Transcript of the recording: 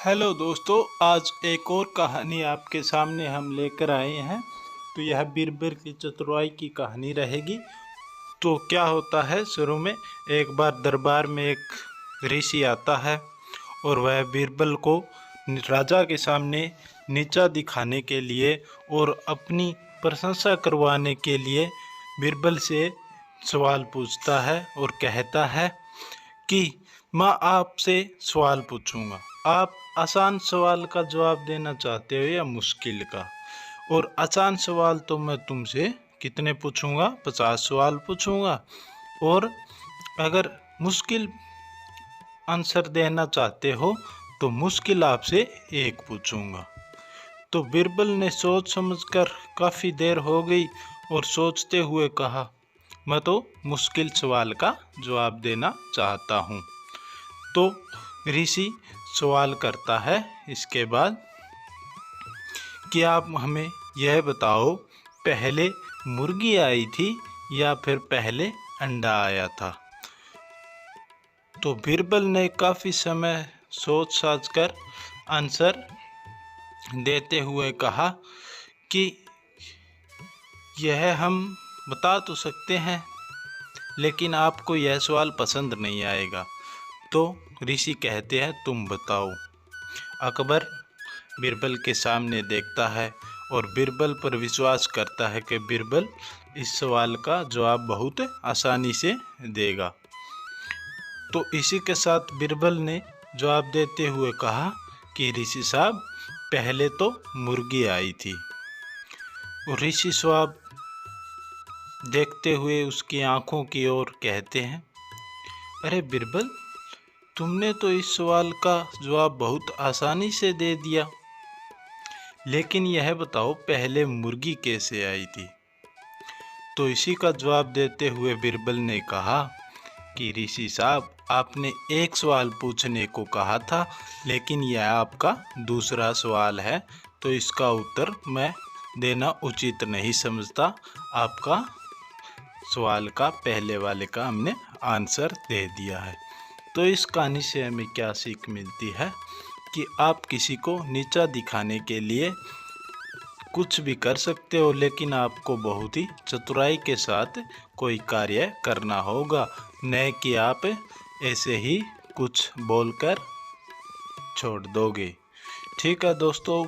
Hello दोस्तों, आज एक और कहानी आपके सामने हम लेकर आए हैं। तो यह बीरबल की चतुराई की कहानी रहेगी। तो क्या होता है, शुरू में एक बार दरबार में एक ऋषि आता है और वह बीरबल को राजा के सामने नीचा दिखाने के लिए और अपनी प्रशंसा करवाने के लिए बीरबल से सवाल पूछता है और कहता है कि मैं आपसे सवाल पूछूंगा, आप आसान सवाल का जवाब देना चाहते हो या मुश्किल का। और आसान सवाल तो मैं तुमसे कितने पूछूंगा, 50 सवाल पूछूंगा। और अगर मुश्किल आंसर देना चाहते हो तो मुश्किल आपसे एक पूछूंगा। तो बीरबल ने सोच समझकर काफ़ी देर हो गई और सोचते हुए कहा, मैं तो मुश्किल सवाल का जवाब देना चाहता हूँ। तो ऋषि सवाल करता है इसके बाद कि आप हमें यह बताओ, पहले मुर्गी आई थी या फिर पहले अंडा आया था। तो बीरबल ने काफ़ी समय सोच साच कर आंसर देते हुए कहा कि यह हम बता तो सकते हैं, लेकिन आपको यह सवाल पसंद नहीं आएगा। तो ऋषि कहते हैं, तुम बताओ। अकबर बीरबल के सामने देखता है और बीरबल पर विश्वास करता है कि बीरबल इस सवाल का जवाब बहुत आसानी से देगा। तो इसी के साथ बीरबल ने जवाब देते हुए कहा कि ऋषि साहब, पहले तो मुर्गी आई थी। और ऋषि साहब देखते हुए उसकी आंखों की ओर कहते हैं, अरे बीरबल, तुमने तो इस सवाल का जवाब बहुत आसानी से दे दिया, लेकिन यह बताओ पहले मुर्गी कैसे आई थी। तो इसी का जवाब देते हुए बीरबल ने कहा कि ऋषि साहब, आपने एक सवाल पूछने को कहा था, लेकिन यह आपका दूसरा सवाल है, तो इसका उत्तर मैं देना उचित नहीं समझता। आपका सवाल का पहले वाले का हमने आंसर दे दिया है। तो इस कहानी से हमें क्या सीख मिलती है कि आप किसी को नीचा दिखाने के लिए कुछ भी कर सकते हो, लेकिन आपको बहुत ही चतुराई के साथ कोई कार्य करना होगा, न कि आप ऐसे ही कुछ बोलकर छोड़ दोगे। ठीक है दोस्तों।